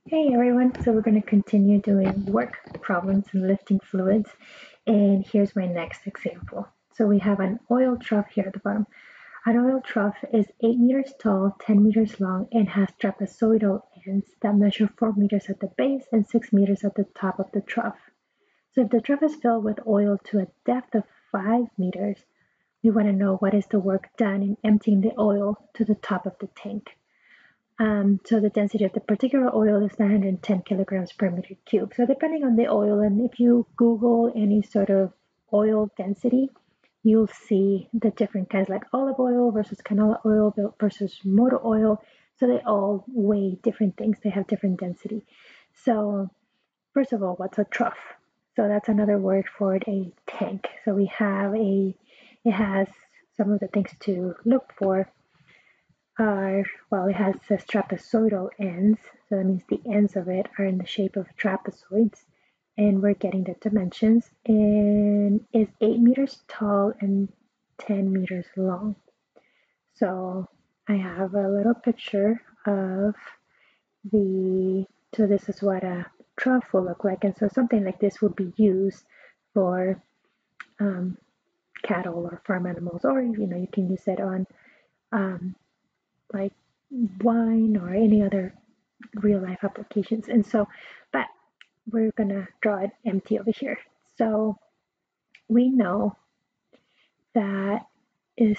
Hey everyone, so we're going to continue doing work problems and lifting fluids. And here's my next example. So we have an oil trough here at the bottom. An oil trough is 8 meters tall, 10 meters long, and has trapezoidal ends that measure 4 meters at the base and 6 meters at the top of the trough. So if the trough is filled with oil to a depth of 5 meters, we want to know what is the work done in emptying the oil to the top of the tank. So the density of the particular oil is 910 kilograms per meter cube. So depending on the oil, and if you Google any sort of oil density, you'll see the different kinds like olive oil versus canola oil versus motor oil. So they all weigh different things. They have different density. So first of all, what's a trough? So that's another word for a tank. So it has some of the things to look for well, it has says trapezoidal ends, so that means the ends of it are in the shape of trapezoids, and we're getting the dimensions, and is 8 meters tall and 10 meters long. So I have a little picture of so this is what a trough will look like, and so something like this would be used for cattle or farm animals, or you can use it on um, like wine or any other real life applications. And so, but we're gonna draw it empty over here. So we know that is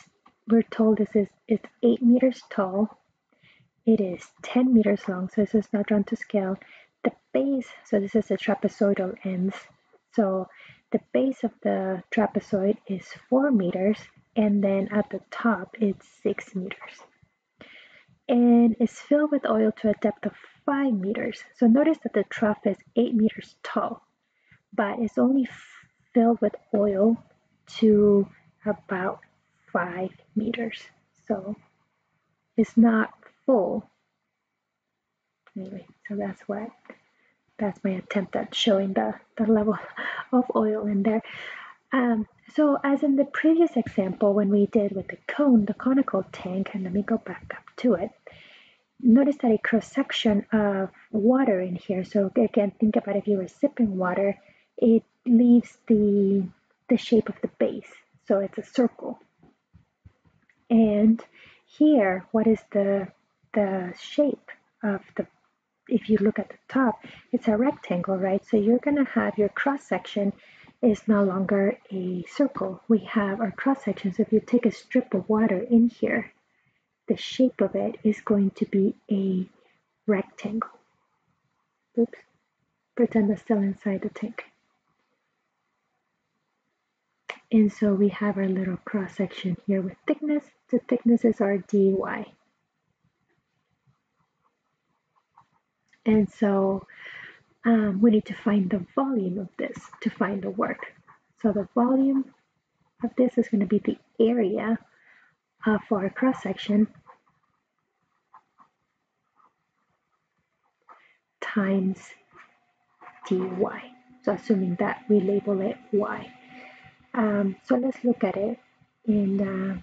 we're told this is it's 8 meters tall. It is 10 meters long, so this is not drawn to scale. The base, so this is the trapezoidal ends. So the base of the trapezoid is 4 meters, and then at the top it's 6 meters. And is filled with oil to a depth of 5 meters. So notice that the trough is 8 meters tall, but it's only filled with oil to about 5 meters. So it's not full. Anyway, so that's my attempt at showing the level of oil in there. So as in the previous example, when we did with the cone, the conical tank, and let me go back up to it, notice that a cross section of water in here. So again, think about if you were sipping water, it leaves the shape of the base. So it's a circle. And here, what is the shape of if you look at the top, it's a rectangle, right? So you're going to have your cross section is no longer a circle. We have our cross section. So if you take a strip of water in here, the shape of it is going to be a rectangle. Oops, pretend it's still inside the tank. And so we have our little cross section here with thickness. The thickness is our dy. And so we need to find the volume of this to find the work. So the volume of this is going to be the area for our cross section times dy. So assuming that we label it y. So let's look at it in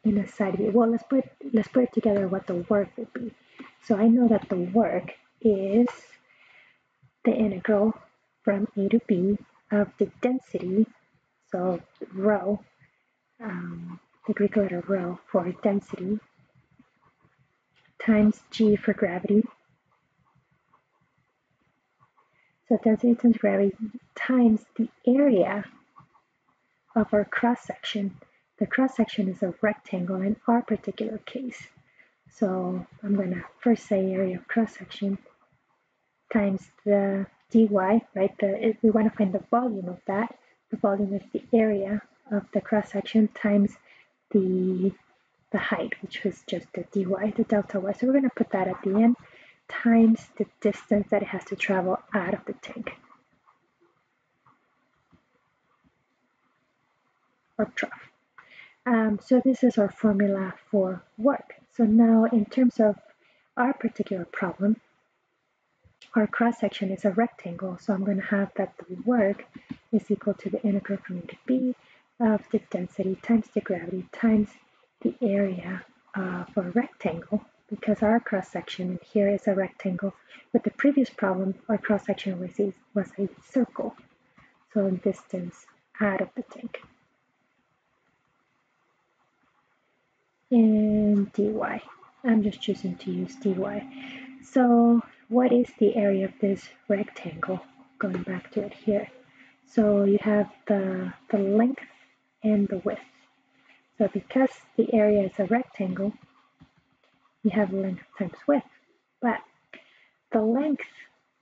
a side view. Well, let's put it together what the work would be. So I know that the work is the integral from a to b of the density, so rho, the Greek letter rho for density, times g for gravity. So density times gravity times the area of our cross section. The cross section is a rectangle in our particular case. So I'm going to first say area of cross section times the dy, right? If we want to find the volume of that, the volume is the area of the cross section times the height, which was just the dy, the delta y. So we're going to put that at the end, times the distance that it has to travel out of the tank, or trough. So this is our formula for work. So now in terms of our particular problem, our cross section is a rectangle, so I'm going to have that the work is equal to the integral from a to b of the density times the gravity times the area for a rectangle. because our cross-section here is a rectangle. With the previous problem, our cross-section was a circle, so distance out of the tank. And dy. I'm just choosing to use dy. So what is the area of this rectangle? Going back to it here. So you have the length and the width. So because the area is a rectangle, you have length times width. But the length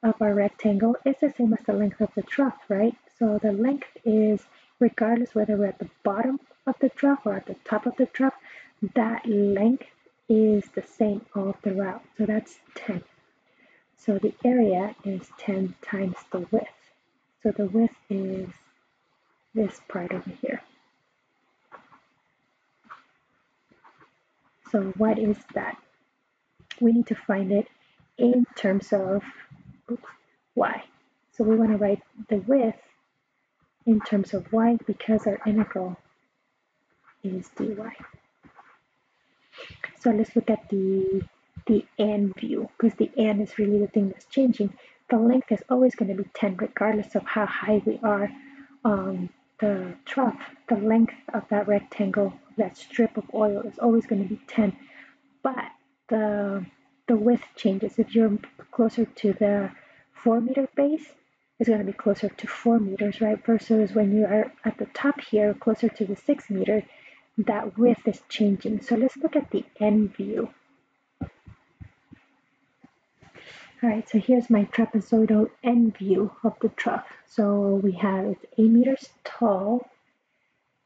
of our rectangle is the same as the length of the trough, right? So the length is, regardless whether we're at the bottom of the trough or at the top of the trough, that length is the same all throughout. So that's 10. So the area is 10 times the width. So the width is this part over here. So what is that? We need to find it in terms of y. So we want to write the width in terms of y because our integral is dy. So let's look at the n view, because the n is really the thing that's changing. The length is always going to be 10 regardless of how high we are on the trough. The length of that rectangle, that strip of oil, is always going to be 10. But the width changes. If you're closer to the 4-meter base, it's going to be closer to 4 meters, right? Versus when you are at the top here, closer to the 6 meter, that width is changing. So let's look at the n view. All right, so here's my trapezoidal n view of the trough. So we have it's 8 meters tall,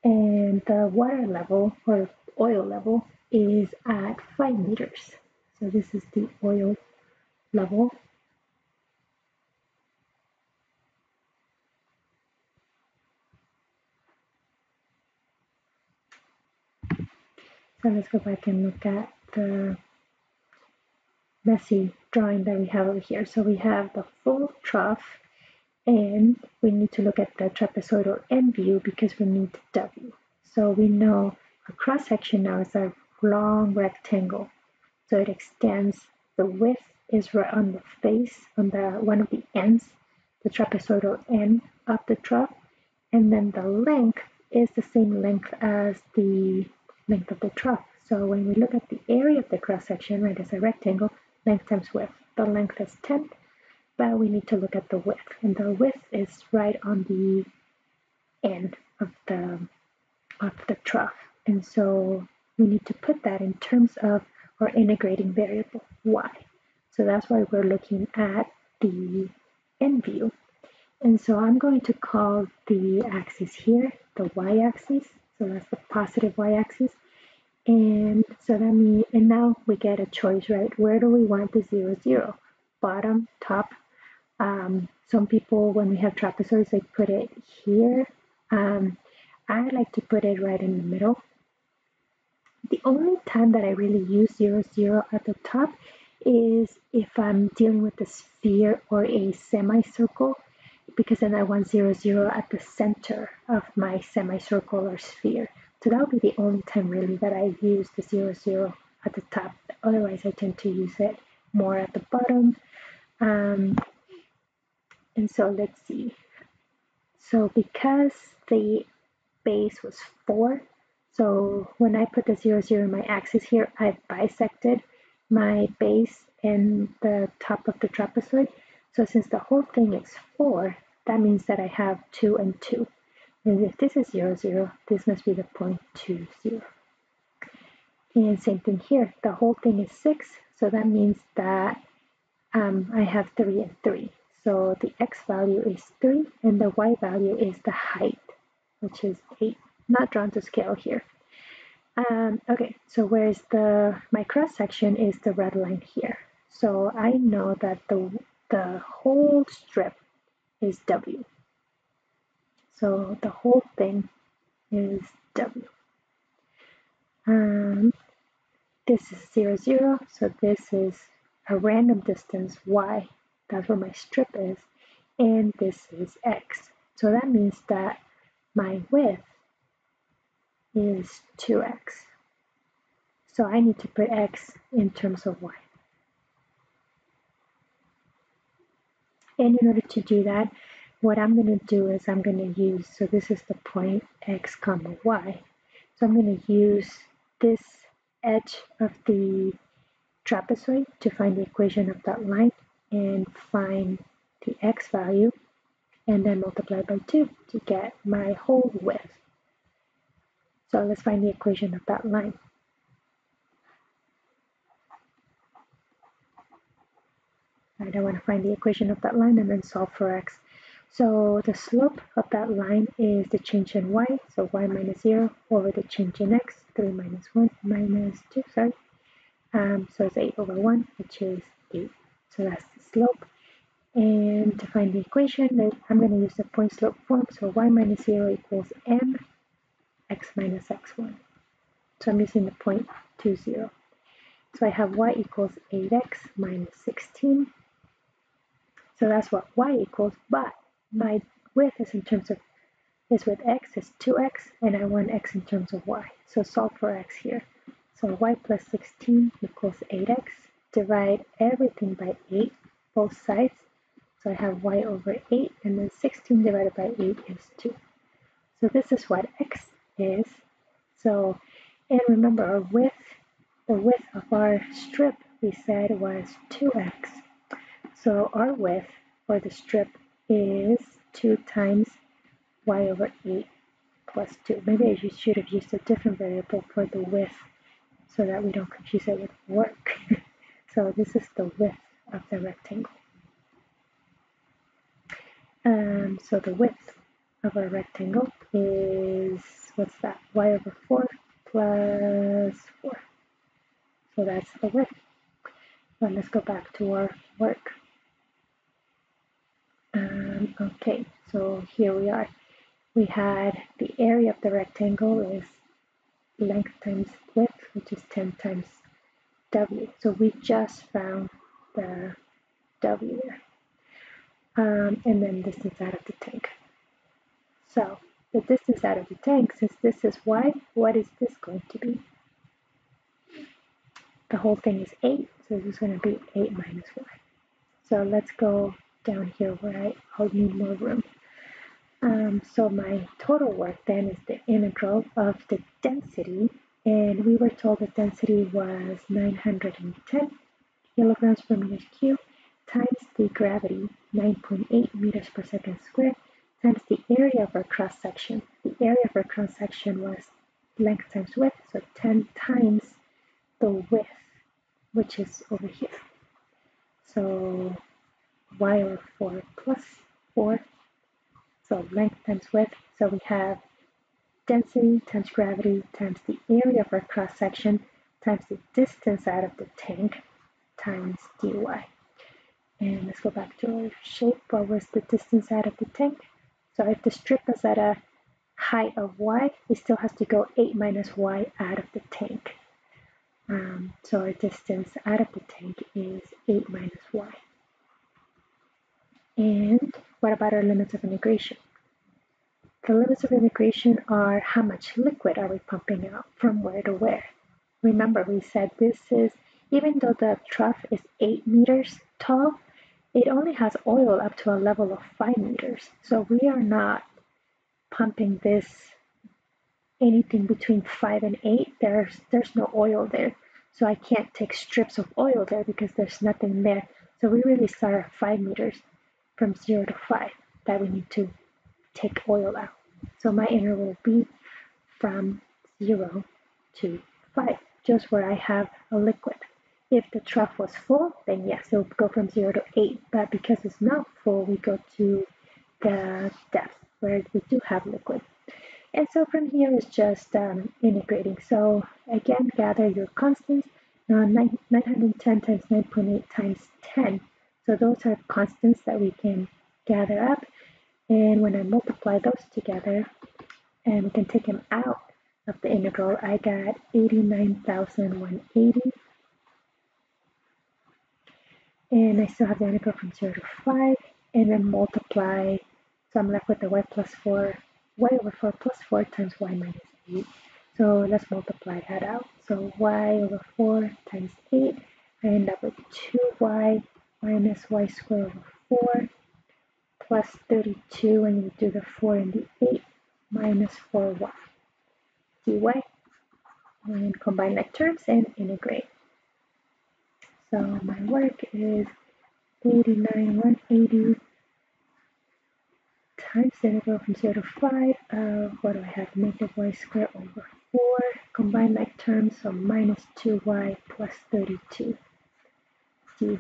and the water level or oil level is at 5 meters. So this is the oil level. So let's go back and look at the messy drawing that we have over here. So we have the full trough, and we need to look at the trapezoidal n view because we need W. So we know a cross section now is a long rectangle. So it extends, the width is right on the face, on the one of the ends, the trapezoidal end of the trough, and then the length is the same length as the length of the trough. So when we look at the area of the cross section, right, as a rectangle, length times width. The length is 10, but we need to look at the width, and the width is right on the end of the trough. And so we need to put that in terms of our integrating variable, y. So that's why we're looking at the n view. And so I'm going to call the axis here the y-axis. So that's the positive y-axis. And so that means, and now we get a choice, right? Where do we want the 0, 0? Bottom, top. Some people, when we have trapezoids, they put it here. I like to put it right in the middle. The only time that I really use 0, 0 at the top is if I'm dealing with a sphere or a semicircle, because then I want 0, 0 at the center of my semicircle or sphere. So that would be the only time really that I use the 0, 0 at the top. Otherwise, I tend to use it more at the bottom. And so let's see. So because the base was 4, so when I put the 0, 0 in my axis here, I bisected my base and the top of the trapezoid. So since the whole thing is 4, that means that I have 2 and 2. And if this is 0, 0, this must be the point 2, 0. And same thing here, the whole thing is 6, so that means that I have 3 and 3. So the x value is 3, and the y value is the height, which is 8. Not drawn to scale here. Okay, so where's my cross section is the red line here. So I know that the whole strip is W. So the whole thing is W. This is 0, 0, so this is a random distance y. That's where my strip is. And this is x. So that means that my width is 2x. So I need to put x in terms of y. And in order to do that, what I'm going to do is I'm going to use, so this is the point x comma y. So I'm going to use this edge of the trapezoid to find the equation of that line and find the x value and then multiply by 2 to get my whole width. So let's find the equation of that line. Right, I want to find the equation of that line and then solve for x. So the slope of that line is the change in y, so y minus 0 over the change in x, 3 minus 1 minus 2, sorry. So it's 8 over 1, which is 8. So that's the slope. And to find the equation, I'm going to use the point slope form. So y minus 0 equals m x minus x1. So I'm using the point 2, 0. So I have y equals 8x minus 16. So that's what y equals, but my width is in terms of, is with x is 2x, and I want x in terms of y. So solve for x here. So y plus 16 equals 8x. Divide everything by 8, both sides. So I have y over 8, and then 16 divided by 8 is 2. So this is what x is. So, and remember our width, the width of our strip we said was 2x. So our width for the strip is 2 times y over 8 plus 2. Maybe I should have used a different variable for the width so that we don't confuse it with work. So this is the width of the rectangle. So the width of our rectangle is, what's that? Y over 4 plus 4. So that's the width. Then let's go back to our work. Okay, so here we are. We had the area of the rectangle is length times width, which is 10 times W. So we just found the W there. And then distance out of the tank. So the distance out of the tank, since this is y, what is this going to be? The whole thing is 8, so this is going to be 8 minus y. So let's go down here where I'll need more room. So my total work then is the integral of the density, and we were told the density was 910 kilograms per meter cubed times the gravity, 9.8 meters per second squared, times the area of our cross section. The area of our cross section was length times width, so 10 times the width, which is over here. So y over 4 plus 4. So length times width. So we have density times gravity times the area of our cross section times the distance out of the tank times dy. And let's go back to our shape. What was the distance out of the tank? So if the strip is at a height of y, it still has to go 8 minus y out of the tank. So our distance out of the tank is 8 minus y. And what about our limits of integration? The limits of integration are how much liquid are we pumping out from where to where. Remember, we said this is, even though the trough is 8 meters tall, it only has oil up to a level of 5 meters. So we are not pumping this anything between 5 and 8. There's no oil there. So I can't take strips of oil there because there's nothing there. So we really start at 5 meters from 0 to 5 that we need to take oil out. So my interval will be from 0 to 5, just where I have a liquid. If the trough was full, then yes, it would go from 0 to 8. But because it's not full, we go to the depth where we do have liquid. And so from here is just integrating. So again, gather your constants. 910 times 9.8 times 10. So those are constants that we can gather up. And when I multiply those together, and we can take them out of the integral, I got 89,180. And I still have the integral from 0 to 5, and then multiply. So I'm left with the y plus 4, y over 4 plus 4 times y minus 8. So let's multiply that out. So y over 4 times 8, I end up with 2y minus y squared over 4 plus 32 when you do the 4 and the 8 minus 4y dy. And combine like terms and integrate. So my work is 89,180 times the integral from 0 to 5 of, what do I have, negative y squared over 4, combine like terms, so minus 2y plus 32 dy,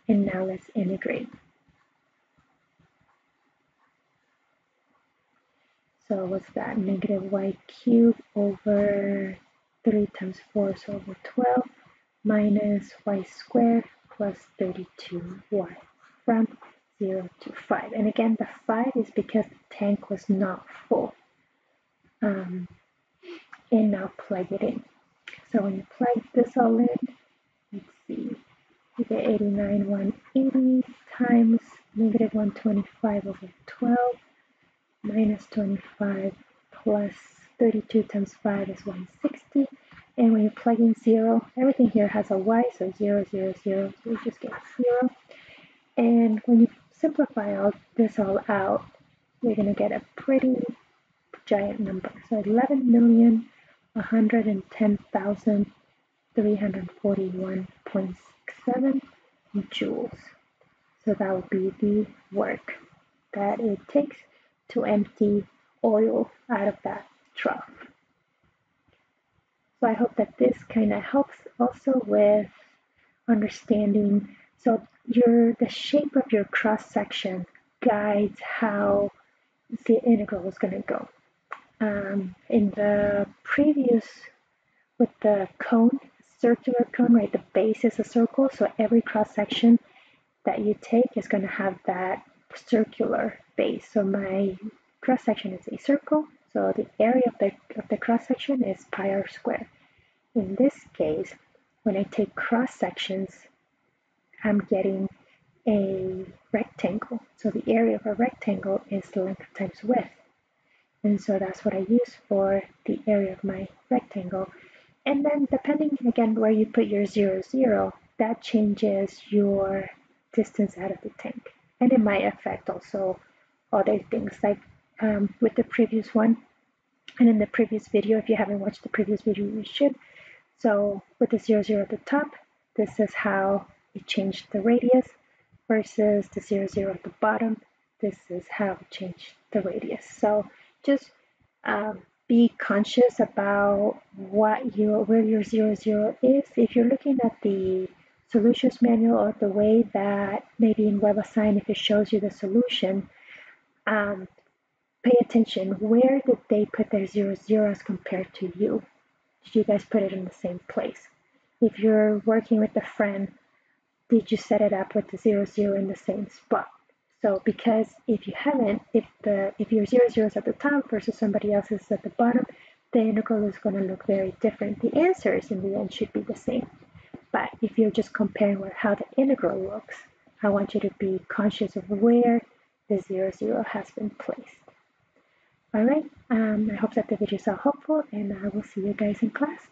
and now let's integrate. So what's that, negative y cubed over 3 times 4, so over 12, minus y squared plus 32y from 0 to 5. And again, the 5 is because the tank was not full. And now plug it in. So when you plug this all in, let's see, you get 89,180 times negative 125 over 12 minus 25 plus 32 times 5 is 160. And when you plug in 0, everything here has a y, so 0, 0, 0, so you just get 0. And when you simplify all this all out, you're going to get a pretty giant number. So 11,110,341.67 joules. So that would be the work that it takes to empty oil out of that trough. So I hope that this kind of helps also with understanding. So the shape of your cross section guides how the integral is going to go. In the previous, with the cone, circular cone, right, the base is a circle, so every cross section that you take is going to have that circular base. So my cross section is a circle, so the area of the cross section is pi r squared. In this case, when I take cross sections, I'm getting a rectangle. So the area of a rectangle is length times width. And so that's what I use for the area of my rectangle. And then depending again where you put your 0, 0, that changes your distance out of the tank. And it might affect also other things like with the previous one and in the previous video. If you haven't watched the previous video, you should. So with the 0, 0 at the top, this is how it changed the radius versus the 0, 0 at the bottom. This is how it changed the radius. So just be conscious about where your 0, 0 is. If you're looking at the solutions manual or the way that maybe in WebAssign, if it shows you the solution, pay attention. Where did they put their 0, 0 as compared to you? Did you guys put it in the same place? If you're working with a friend, did you set it up with the 0, 0 in the same spot? So because if you haven't, if your 0, 0 is at the top versus somebody else's at the bottom, the integral is going to look very different. The answers in the end should be the same. But if you're just comparing how the integral looks, I want you to be conscious of where the 0, 0 has been placed. All right, I hope that the videos are helpful, and I will see you guys in class.